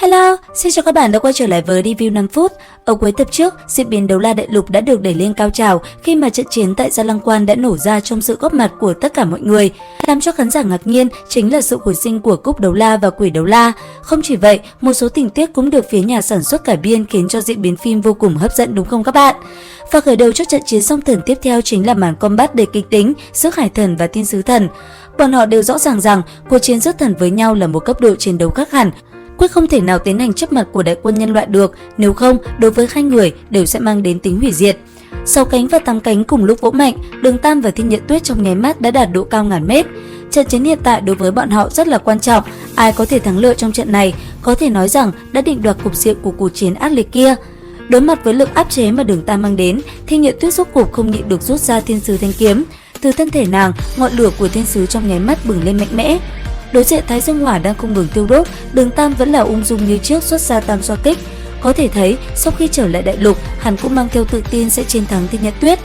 Hello, xin chào các bạn đã quay trở lại với review 5 phút. Ở cuối tập trước, diễn biến đấu la đại lục đã được đẩy lên cao trào khi mà trận chiến tại Gia Lăng Quan đã nổ ra trong sự góp mặt của tất cả mọi người. Làm cho khán giả ngạc nhiên chính là sự hồi sinh của cúp đấu la và quỷ đấu la. Không chỉ vậy, một số tình tiết cũng được phía nhà sản xuất cải biên khiến cho diễn biến phim vô cùng hấp dẫn đúng không các bạn? Và khởi đầu cho trận chiến song thần tiếp theo chính là màn combat đầy kịch tính giữa Hải Thần và Thiên Sứ Thần. Bọn họ đều rõ ràng rằng cuộc chiến giữa thần với nhau là một cấp độ chiến đấu khác hẳn. Quyết không thể nào tiến hành trước mặt của đại quân nhân loại được, nếu không, đối với hai người đều sẽ mang đến tính hủy diệt. 6 cánh và 8 cánh cùng lúc vỗ mạnh, Đường Tam và Thiên Nhận Tuyết trong nháy mắt đã đạt độ cao ngàn mét. Trận chiến hiện tại đối với bọn họ rất là quan trọng, ai có thể thắng lợi trong trận này có thể nói rằng đã định đoạt cục diện của cuộc chiến ác liệt kia. Đối mặt với lực áp chế mà Đường Tam mang đến, Thiên Nhận Tuyết rốt cuộc không nhịn được rút ra Thiên Sứ Thanh Kiếm. Từ thân thể nàng, ngọn lửa của Thiên Sứ trong nháy mắt bừng lên mạnh mẽ. Đối diện Thái Dương Hỏa đang không ngừng tiêu đốt, Đường Tam vẫn là ung dung như trước xuất ra tam xoa kích. Có thể thấy, sau khi trở lại đại lục, hắn cũng mang theo tự tin sẽ chiến thắng Thiên Nhận Tuyết.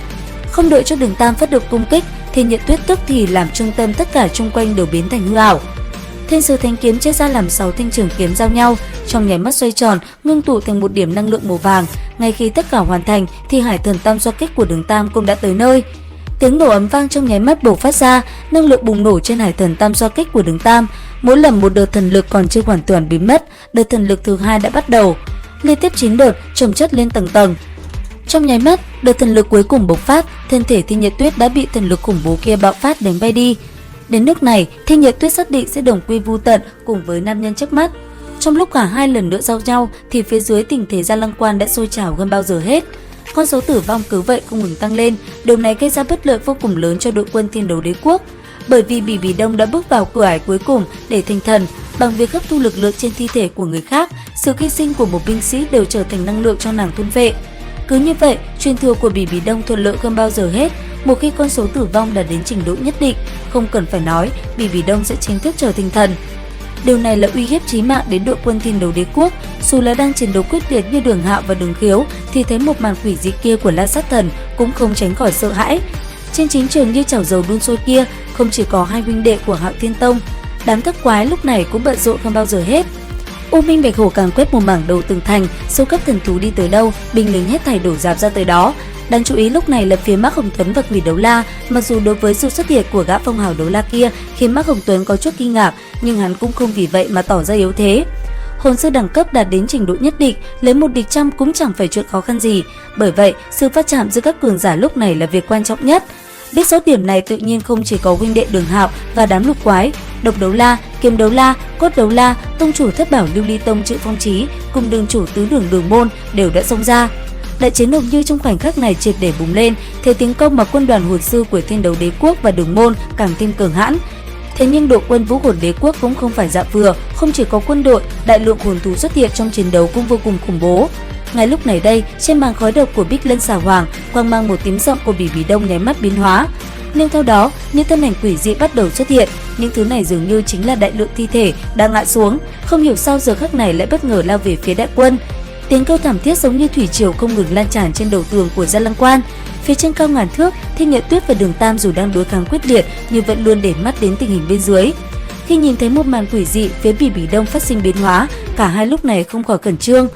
Không đợi cho Đường Tam phát động công kích, Thiên Nhận Tuyết tức thì làm trung tâm tất cả xung quanh đều biến thành hư ảo. Thiên Sứ Thanh Kiếm chia ra làm 6 thanh trường kiếm giao nhau, trong nháy mắt xoay tròn, ngưng tụ thành một điểm năng lượng màu vàng. Ngay khi tất cả hoàn thành, thì Hải Thần tam xoa kích của Đường Tam cũng đã tới nơi. Tiếng nổ ầm vang trong nháy mắt bộc phát ra, năng lượng bùng nổ trên Hải Thần tam xoa kích của Đường Tam. Mỗi lần một đợt thần lực còn chưa hoàn toàn biến mất, đợt thần lực thứ hai đã bắt đầu. Liên tiếp 9 đợt chồng chất lên tầng tầng. Trong nháy mắt, đợt thần lực cuối cùng bộc phát, thân thể Thiên Nhận Tuyết đã bị thần lực khủng bố kia bạo phát đánh bay đi. Đến nước này, Thiên Nhận Tuyết xác định sẽ đồng quy vu tận cùng với nam nhân trước mắt. Trong lúc cả hai lần nữa giao nhau, thì phía dưới tình thế Gia Lăng Quan đã sôi trào hơn bao giờ hết. Con số tử vong cứ vậy không ngừng tăng lên, điều này gây ra bất lợi vô cùng lớn cho đội quân Thiên Đấu Đế Quốc. Bởi vì Bỉ Bỉ Đông đã bước vào cửa ải cuối cùng để thành thần, bằng việc hấp thu lực lượng trên thi thể của người khác, sự hy sinh của một binh sĩ đều trở thành năng lượng cho nàng thôn vệ. Cứ như vậy, truyền thừa của Bỉ Bỉ Đông thuận lợi hơn bao giờ hết. Một khi con số tử vong đạt đến trình độ nhất định, không cần phải nói, Bỉ Bỉ Đông sẽ chính thức trở thành thần. Điều này là uy hiếp chí mạng đến đội quân Thiên Đấu Đế Quốc. Dù là đang chiến đấu quyết liệt như Đường Hạo và Đường Khiếu, thì thấy một màn quỷ dị kia của La Sát Thần cũng không tránh khỏi sợ hãi. Trên chiến trường như chảo dầu đun sôi kia, không chỉ có hai huynh đệ của Hạo Thiên Tông, đám thất quái lúc này cũng bận rộn hơn bao giờ hết. U Minh Bạch Hổ càng quét một mảng đầu tường thành, siêu cấp thần thú đi tới đâu, binh lính hết thảy đổ dạp ra tới đó. Đáng chú ý lúc này là phía Mác Hồng Tuấn và Quỷ Đấu La, mặc dù đối với sự xuất hiện của gã phong hào đấu la kia khiến Mác Hồng Tuấn có chút kinh ngạc, nhưng hắn cũng không vì vậy mà tỏ ra yếu thế. Hồn sư đẳng cấp đạt đến trình độ nhất định, lấy một địch trăm cũng chẳng phải chuyện khó khăn gì. Bởi vậy, sự va chạm giữa các cường giả lúc này là việc quan trọng nhất. Biết rõ điểm này tự nhiên không chỉ có huynh đệ Đường Hạo và đám lục quái, Độc Đấu La, Kiếm Đấu La, Cốt Đấu La, tông chủ thất bảo Lưu Ly Tông Trự Phong Chí cùng đường chủ tứ đường Đường Môn đều đã xông ra. Đại chiến hầu như trong khoảnh khắc này triệt để bùng lên, thế tiến công mà quân đoàn hồn sư của Thiên Đấu Đế Quốc và Đường Môn càng thêm cường hãn. Thế nhưng đội quân Vũ Hồn Đế Quốc cũng không phải dạ vừa, không chỉ có quân đội, đại lượng hồn thú xuất hiện trong chiến đấu cũng vô cùng khủng bố. Ngay lúc này đây, trên màn khói độc của Bích Lân Xà Hoàng, quang mang một tím rộng của Bỉ Bỉ Đông nháy mắt biến hóa. Nhưng theo đó, những thân ảnh quỷ dị bắt đầu xuất hiện, những thứ này dường như chính là đại lượng thi thể đang ngã xuống, không hiểu sao giờ khắc này lại bất ngờ lao về phía đại quân. Tiếng kêu thảm thiết giống như thủy triều không ngừng lan tràn trên đầu tường của Gia Lăng Quan. Phía trên cao ngàn thước, Thiên Nhận Tuyết và Đường Tam dù đang đối kháng quyết liệt nhưng vẫn luôn để mắt đến tình hình bên dưới. Khi nhìn thấy một màn quỷ dị phía Bỉ Bỉ Đông phát sinh biến hóa, cả hai lúc này không khỏi khẩn trương.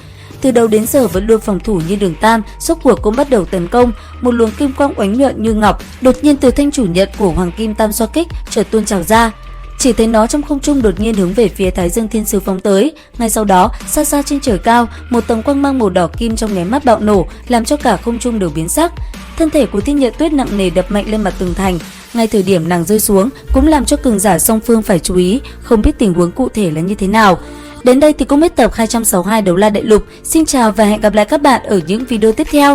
Từ đầu đến giờ vẫn luôn phòng thủ như Đường Tam, rốt cuộc cũng bắt đầu tấn công. Một luồng kim quang oánh nhuận như ngọc đột nhiên từ thanh chủ nhận của Hoàng Kim Tam xoa kích chợt tuôn trào ra. Chỉ thấy nó trong không trung đột nhiên hướng về phía Thái Dương Thiên Sứ phóng tới. Ngay sau đó, xa xa trên trời cao, một tầng quang mang màu đỏ kim trong nháy mắt bạo nổ, làm cho cả không trung đều biến sắc. Thân thể của Thiên Nhận Tuyết nặng nề đập mạnh lên mặt tường thành. Ngay thời điểm nàng rơi xuống, cũng làm cho cường giả song phương phải chú ý, không biết tình huống cụ thể là như thế nào. Đến đây thì cũng hết tập 262 Đấu La Đại Lục. Xin chào và hẹn gặp lại các bạn ở những video tiếp theo.